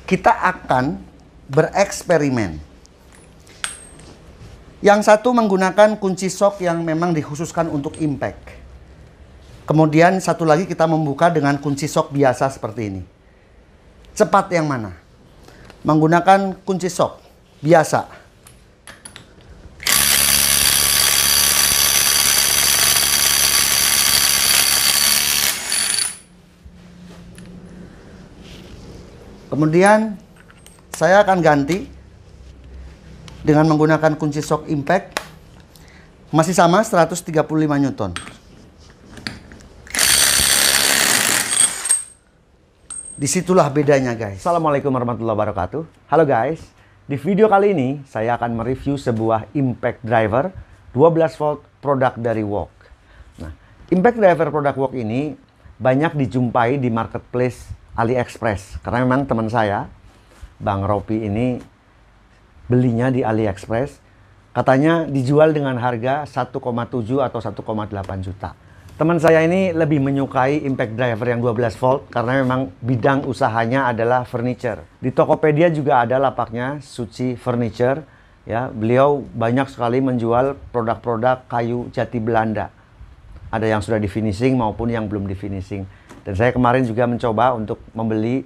kita akan bereksperimen. Yang satu menggunakan kunci shock yang memang dikhususkan untuk impact. Kemudian satu lagi kita membuka dengan kunci shock biasa seperti ini. Cepat yang mana? Menggunakan kunci shock biasa. Kemudian saya akan ganti dengan menggunakan kunci shock impact. Masih sama 135 Newton. Disitulah bedanya guys. Assalamualaikum warahmatullahi wabarakatuh. Halo guys. Di video kali ini saya akan mereview sebuah impact driver 12 volt produk dari Wok. Nah, impact driver produk Wok ini banyak dijumpai di marketplace AliExpress. Karena memang teman saya, Bang Ropi ini belinya di AliExpress. Katanya dijual dengan harga 1,7 atau 1,8 juta. Teman saya ini lebih menyukai impact driver yang 12 volt karena memang bidang usahanya adalah furniture. Di Tokopedia juga ada lapaknya Suci Furniture. Ya, beliau banyak sekali menjual produk-produk kayu jati Belanda. Ada yang sudah di finishing maupun yang belum di finishing. Dan saya kemarin juga mencoba untuk membeli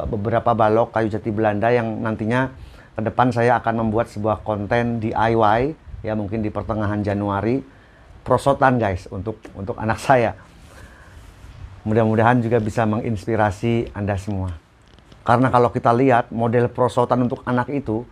beberapa balok kayu jati Belanda yang nantinya ke depan saya akan membuat sebuah konten DIY ya, mungkin di pertengahan Januari. Prosotan guys untuk anak saya. Mudah-mudahan juga bisa menginspirasi Anda semua. Karena kalau kita lihat model prosotan untuk anak itu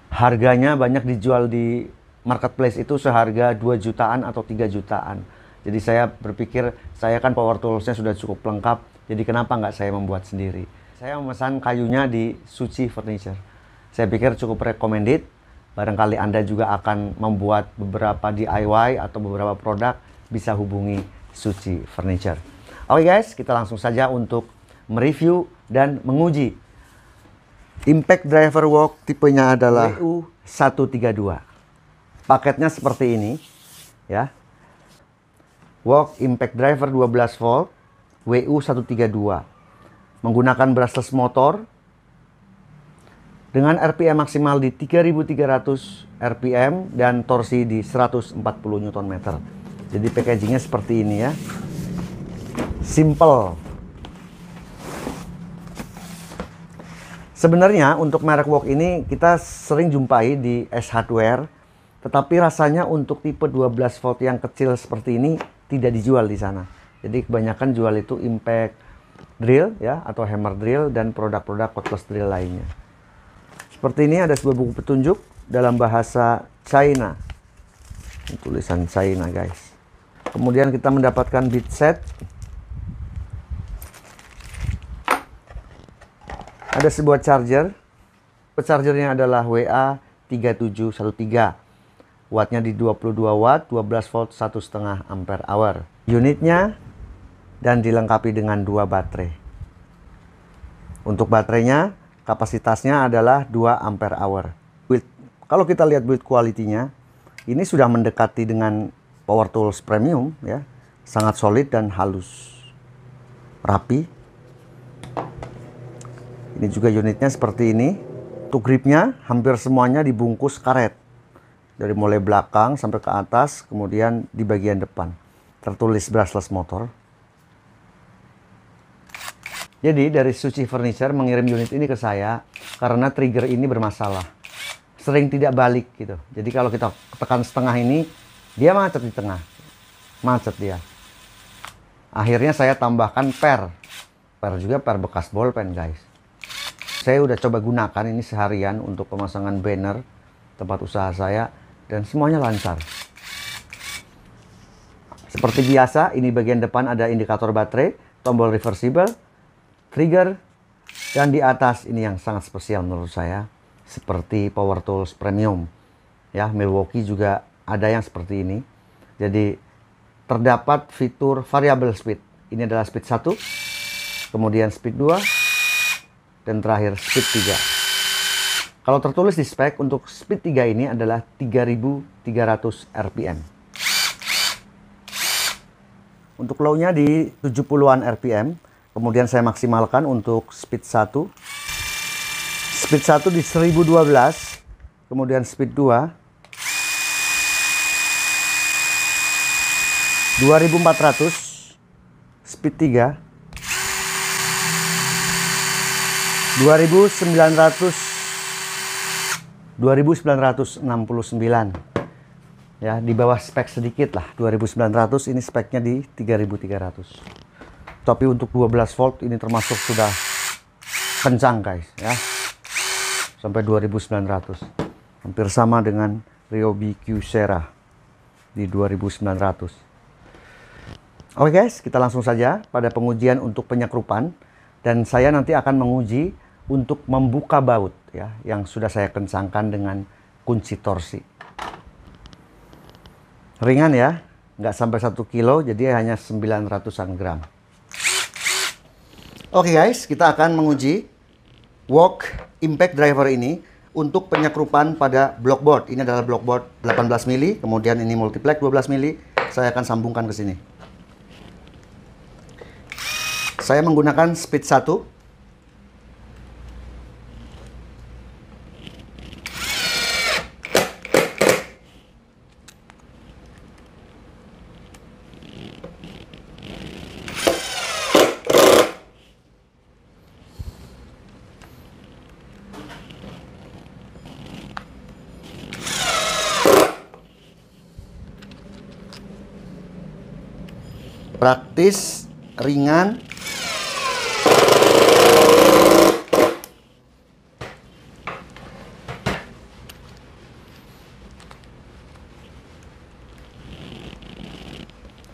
harganya banyak dijual di marketplace itu seharga 2 jutaan atau 3 jutaan. Jadi saya berpikir, saya kan power toolsnya sudah cukup lengkap, jadi kenapa nggak saya membuat sendiri. Saya memesan kayunya di Suci Furniture. Saya pikir cukup recommended. Barangkali Anda juga akan membuat beberapa DIY atau beberapa produk, bisa hubungi Suci Furniture. Oke guys, kita langsung saja untuk mereview dan menguji. Impact driver Wok tipenya adalah WU132. Paketnya seperti ini ya. Wok impact driver 12 volt WU132. Menggunakan brushless motor dengan RPM maksimal di 3300 RPM dan torsi di 140 Nm. Jadi packagingnya seperti ini ya. Simple. Sebenarnya untuk merek Wok ini kita sering jumpai di S Hardware, tetapi rasanya untuk tipe 12 volt yang kecil seperti ini tidak dijual di sana. Jadi kebanyakan jual itu impact drill ya, atau hammer drill dan produk-produk cordless drill lainnya. Seperti ini ada sebuah buku petunjuk dalam bahasa China. Tulisan China guys. Kemudian kita mendapatkan bit set. Ada sebuah charger. Chargernya adalah WA3713. Wattnya di 22 watt, 12 volt, 1,5 ampere hour. Unitnya dan dilengkapi dengan 2 baterai. Untuk baterainya kapasitasnya adalah 2 ampere hour. Kalau kita lihat build quality-nya, ini sudah mendekati dengan power tools premium ya. Sangat solid dan halus. Rapi. Ini juga unitnya seperti ini. Untuk gripnya hampir semuanya dibungkus karet. Dari mulai belakang sampai ke atas, kemudian di bagian depan tertulis brushless motor. Jadi dari Suci Furniture mengirim unit ini ke saya karena trigger ini bermasalah. Sering tidak balik gitu. Jadi kalau kita tekan setengah ini, dia macet di tengah. Macet dia. Akhirnya saya tambahkan per. Per juga per bekas bolpen guys. Saya udah coba gunakan ini seharian untuk pemasangan banner tempat usaha saya. Dan semuanya lancar. Seperti biasa, ini bagian depan ada indikator baterai, tombol reversible, trigger, dan di atas ini yang sangat spesial menurut saya, seperti power tools premium ya. Milwaukee juga ada yang seperti ini. Jadi terdapat fitur variable speed. Ini adalah speed 1, kemudian speed 2, dan terakhir speed 3. Kalau tertulis di spek untuk speed 3 ini adalah 3300 RPM. Untuk low-nya di 70-an RPM, Kemudian saya maksimalkan untuk speed 1. Speed 1 di 1012. Kemudian speed 2 2400. Speed 3 2969. Ya, di bawah spek sedikit lah, 2900. Ini speknya di 3300. Tapi untuk 12 volt ini termasuk sudah kencang guys ya. Sampai 2900. Hampir sama dengan Ryobi Kyocera di 2900. Oke guys, kita langsung saja pada pengujian untuk penyekrupan, dan saya nanti akan menguji untuk membuka baut ya, yang sudah saya kencangkan dengan kunci torsi. Ringan ya, nggak sampai 1 kilo, jadi hanya 900-an gram. Oke guys, kita akan menguji Wok Impact Driver ini untuk penyekrupan pada blockboard. Ini adalah blockboard 18 mili, kemudian ini multiplex 12 mili. Saya akan sambungkan ke sini. Saya menggunakan speed 1. Praktis, ringan.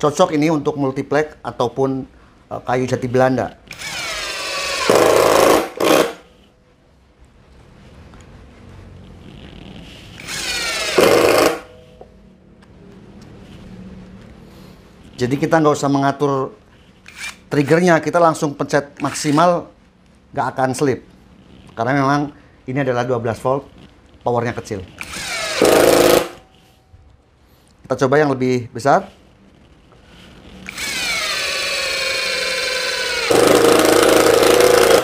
Cocok ini untuk multiplex ataupun kayu jati Belanda. Jadi kita nggak usah mengatur triggernya, kita langsung pencet maksimal, nggak akan slip. Karena memang ini adalah 12 volt, powernya kecil. Kita coba yang lebih besar.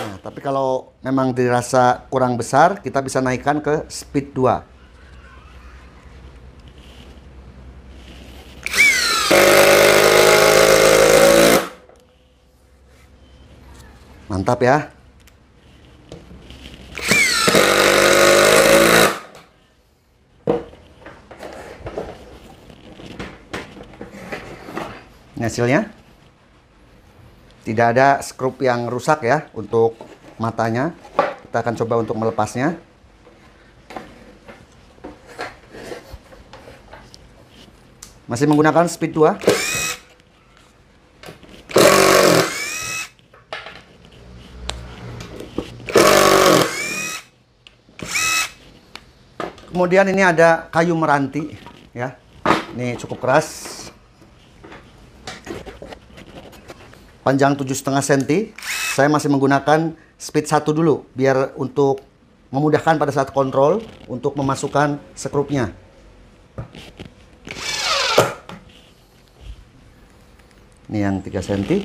Nah, tapi kalau memang dirasa kurang besar, kita bisa naikkan ke speed 2. Mantap ya. Ini hasilnya. Tidak ada skrup yang rusak ya untuk matanya. Kita akan coba untuk melepasnya. Masih menggunakan speed 2. Kemudian ini ada kayu meranti ya. Ini cukup keras. Panjang 7,5 cm. Saya masih menggunakan speed 1 dulu biar untuk memudahkan pada saat kontrol untuk memasukkan skrupnya. Ini yang 3 cm.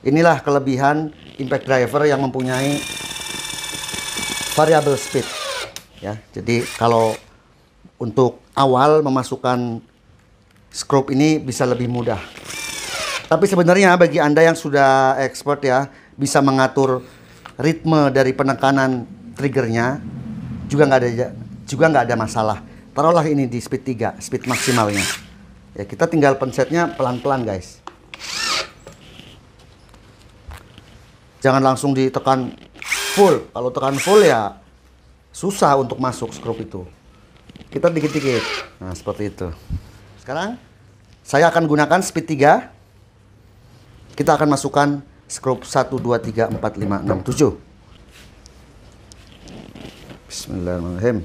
Inilah kelebihan impact driver yang mempunyai variable speed ya. Jadi kalau untuk awal memasukkan skrup ini bisa lebih mudah. Tapi sebenarnya bagi Anda yang sudah expert ya, bisa mengatur ritme dari penekanan triggernya juga nggak ada masalah. Taruhlah ini di speed 3, speed maksimalnya. Ya, kita tinggal pencetnya pelan-pelan guys. Jangan langsung ditekan full. Kalau tekan full ya susah untuk masuk skrup itu. Kita dikit-dikit. Nah, seperti itu. Sekarang saya akan gunakan speed 3. Kita akan masukkan skrup 1, 2, 3, 4, 5, 6, 7. Bismillahirrahmanirrahim.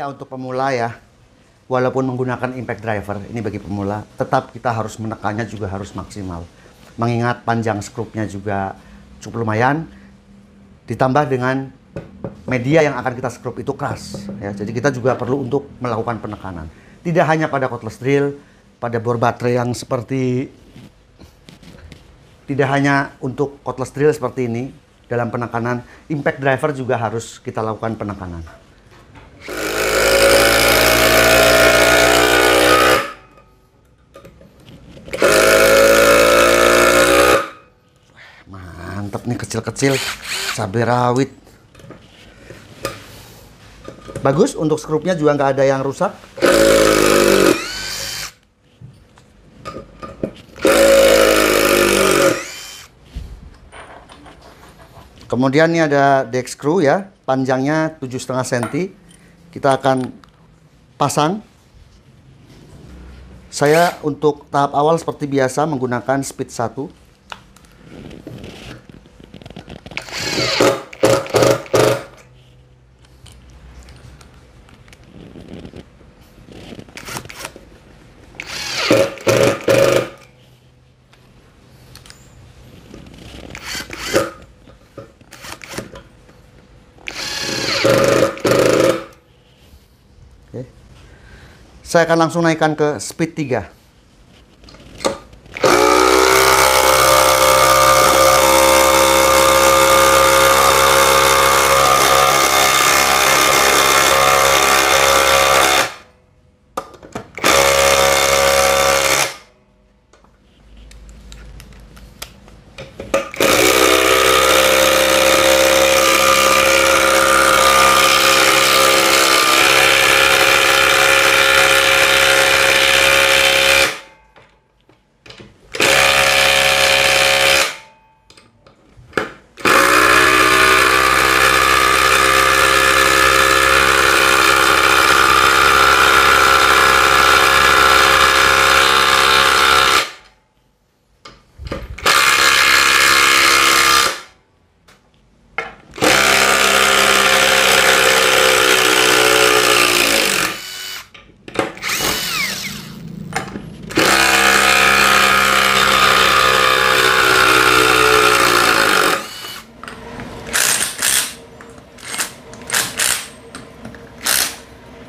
Ya, untuk pemula ya, walaupun menggunakan impact driver, ini bagi pemula, tetap kita harus menekannya juga harus maksimal. Mengingat panjang skrupnya juga cukup lumayan, ditambah dengan media yang akan kita skrup itu keras. Ya, jadi kita juga perlu untuk melakukan penekanan. Tidak hanya pada cordless drill, pada bor baterai yang seperti, tidak hanya untuk cordless drill seperti ini, dalam penekanan, impact driver juga harus kita lakukan penekanan. Mantap nih, kecil-kecil, cabai rawit. Bagus, untuk skrupnya juga nggak ada yang rusak. Kemudian ini ada deck screw ya, panjangnya 7,5 cm. Kita akan pasang. Saya untuk tahap awal seperti biasa menggunakan speed 1. Saya akan langsung naikkan ke speed 3.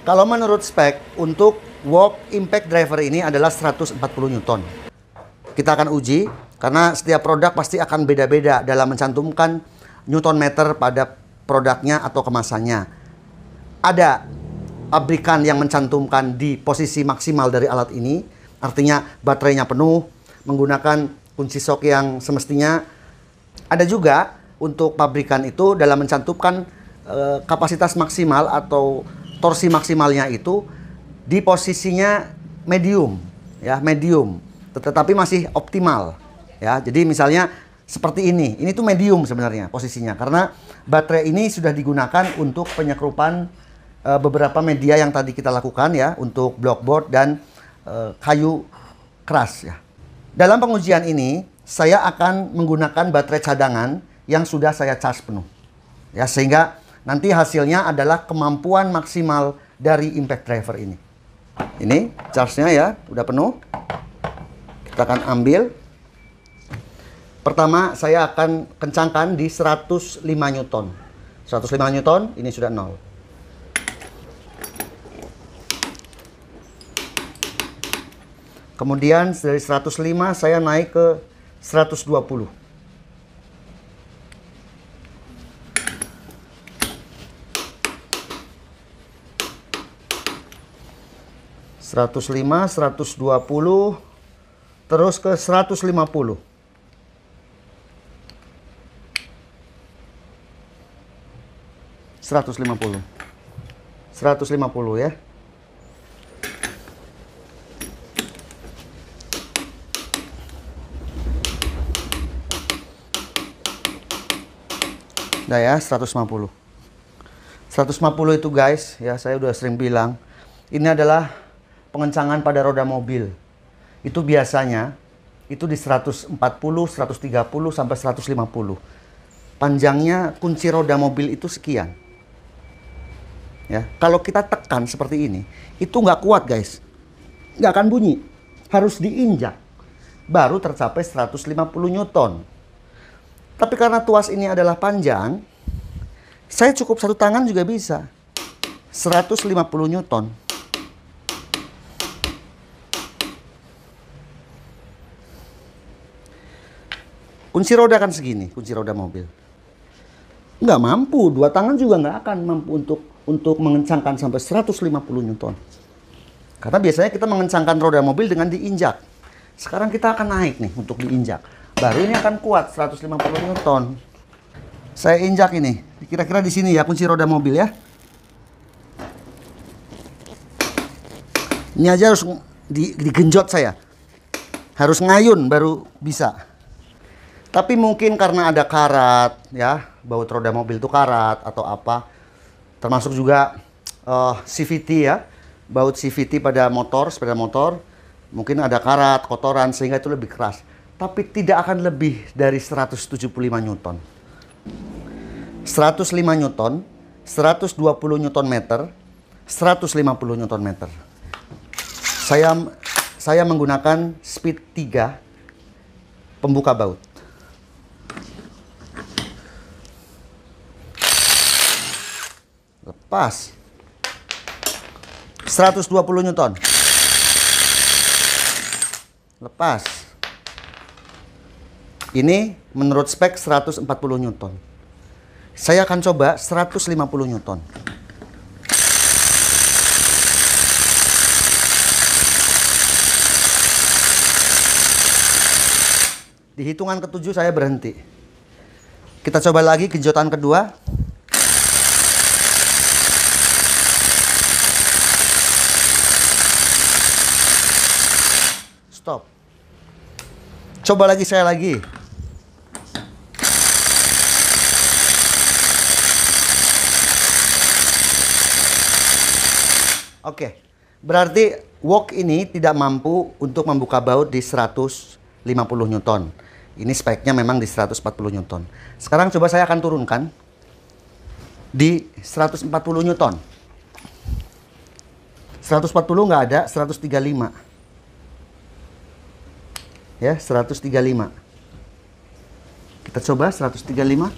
Kalau menurut spek, untuk Wok impact driver ini adalah 140 Newton. Kita akan uji, karena setiap produk pasti akan beda-beda dalam mencantumkan Newton meter pada produknya atau kemasannya. Ada pabrikan yang mencantumkan di posisi maksimal dari alat ini, artinya baterainya penuh, menggunakan kunci shock yang semestinya. Ada juga untuk pabrikan itu dalam mencantumkan kapasitas maksimal atau torsi maksimalnya itu di posisinya medium, ya, medium, tetapi masih optimal, ya. Jadi misalnya seperti ini tuh medium sebenarnya posisinya, karena baterai ini sudah digunakan untuk penyekrupan beberapa media yang tadi kita lakukan ya, untuk blockboard dan kayu keras ya. Dalam pengujian ini saya akan menggunakan baterai cadangan yang sudah saya charge penuh, ya, sehingga nanti hasilnya adalah kemampuan maksimal dari impact driver ini. Ini charge-nya ya, udah penuh. Kita akan ambil. Pertama, saya akan kencangkan di 105 Newton. 105 Newton, ini sudah 0. Kemudian dari 105 saya naik ke 120. 105, 120, terus ke 150. 150. 150 ya. Nah ya, 150. 150 itu guys, ya saya udah sering bilang, ini adalah pengencangan pada roda mobil. Itu biasanya itu di 140, 130 sampai 150. Panjangnya kunci roda mobil itu sekian. Ya, kalau kita tekan seperti ini, itu nggak kuat guys, nggak akan bunyi. Harus diinjak, baru tercapai 150 Newton. Tapi karena tuas ini adalah panjang, saya cukup satu tangan juga bisa. 150 Newton. Kunci roda kan segini, kunci roda mobil. Nggak mampu, dua tangan juga nggak akan mampu untuk mengencangkan sampai 150 Newton. Karena biasanya kita mengencangkan roda mobil dengan diinjak. Sekarang kita akan naik nih untuk diinjak. Baru ini akan kuat 150 Newton. Saya injak ini, kira-kira di sini ya kunci roda mobil ya. Ini aja harus digenjot saya. Harus ngayun baru bisa. Tapi mungkin karena ada karat ya, baut roda mobil itu karat atau apa. Termasuk juga CVT ya, baut CVT pada motor, sepeda motor. Mungkin ada karat, kotoran sehingga itu lebih keras. Tapi tidak akan lebih dari 175 Newton. 105 Newton, 120 Newton meter, 150 Newton meter. Saya menggunakan speed 3 pembuka baut. Lepas. 120 Newton. Lepas. Ini menurut spek 140 Newton. Saya akan coba 150 Newton. Di hitungan ke-7 saya berhenti. Kita coba lagi genjotan kedua. Stop. Coba lagi, saya lagi. Oke. Berarti wok ini tidak mampu untuk membuka baut di 150 Newton. Ini speknya memang di 140 Newton. Sekarang coba saya akan turunkan di 140 Newton. 140 nggak ada, 135. Ya, 135. Kita coba 135.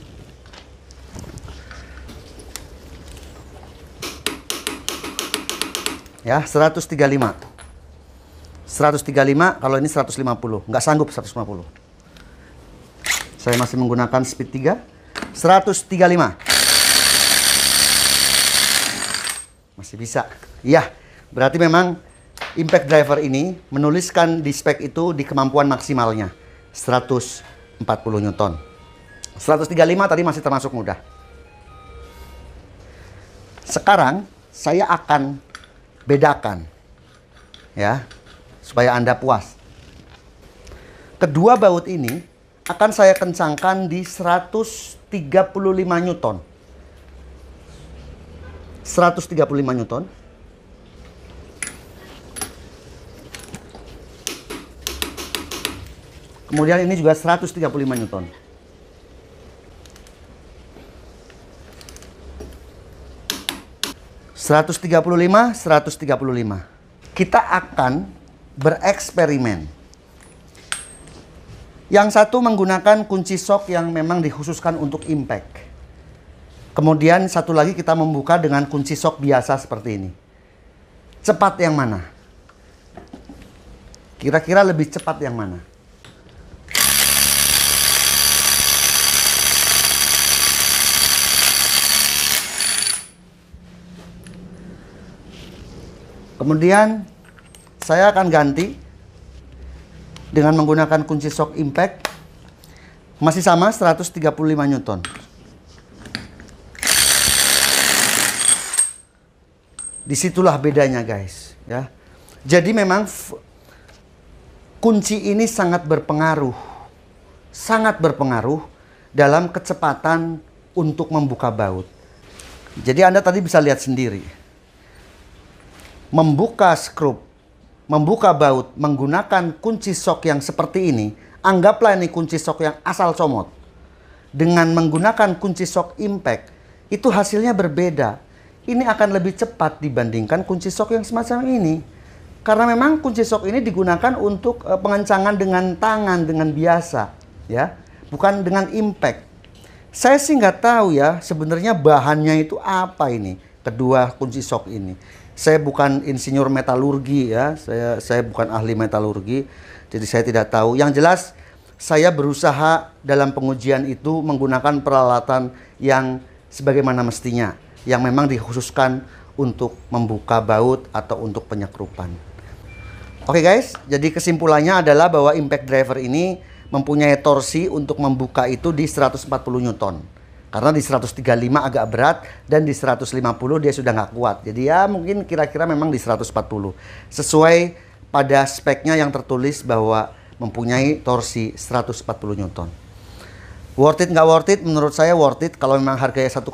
Ya, 135. 135, kalau ini 150. Nggak sanggup 150. Saya masih menggunakan speed 3. 135. Masih bisa. Ya, berarti memang impact driver ini menuliskan di spek itu di kemampuan maksimalnya 140 Newton. 135 tadi masih termasuk mudah. Sekarang saya akan bedakan ya, supaya Anda puas. Kedua baut ini akan saya kencangkan di 135 Newton. 135 Newton. Kemudian ini juga 135 Newton. Seratus 135. Kita akan bereksperimen. Yang satu menggunakan kunci shock yang memang dikhususkan untuk impact. Kemudian satu lagi kita membuka dengan kunci shock biasa seperti ini. Cepat yang mana? Kira-kira lebih cepat yang mana? Kemudian saya akan ganti dengan menggunakan kunci shock impact. Masih sama 135 Newton. Disitulah bedanya guys ya. Jadi memang kunci ini sangat berpengaruh dalam kecepatan untuk membuka baut. Jadi Anda tadi bisa lihat sendiri. Membuka skrup, membuka baut menggunakan kunci shock yang seperti ini, anggaplah ini kunci shock yang asal comot. Dengan menggunakan kunci shock impact, itu hasilnya berbeda. ini akan lebih cepat dibandingkan kunci shock yang semacam ini. Karena memang kunci shock ini digunakan untuk pengencangan dengan tangan, dengan biasa, ya, bukan dengan impact. Saya sih nggak tahu ya sebenarnya bahannya itu apa ini, kedua kunci shock ini. Saya bukan insinyur metalurgi ya, saya bukan ahli metalurgi, jadi saya tidak tahu. Yang jelas saya berusaha dalam pengujian itu menggunakan peralatan yang sebagaimana mestinya, yang memang dikhususkan untuk membuka baut atau untuk penyekrupan. Oke guys, jadi kesimpulannya adalah bahwa impact driver ini mempunyai torsi untuk membuka itu di 140 Newton. Karena di 135 agak berat dan di 150 dia sudah nggak kuat. Jadi ya mungkin kira-kira memang di 140. Sesuai pada speknya yang tertulis bahwa mempunyai torsi 140 Newton. Worth it nggak worth it? Menurut saya worth it kalau memang harganya 1,7.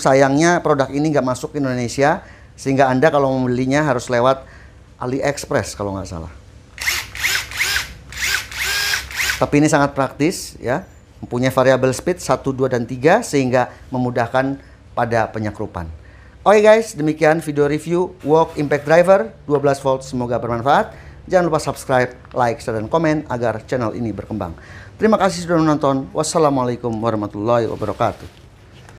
Sayangnya produk ini nggak masuk ke Indonesia, sehingga Anda kalau membelinya harus lewat AliExpress kalau nggak salah. Tapi ini sangat praktis ya, mempunyai variabel speed 1, 2, dan 3 sehingga memudahkan pada penyekrupan. Oke guys, demikian video review Wok Impact Driver 12 volt, semoga bermanfaat. Jangan lupa subscribe, like, share, dan komen agar channel ini berkembang. Terima kasih sudah menonton. Wassalamualaikum warahmatullahi wabarakatuh.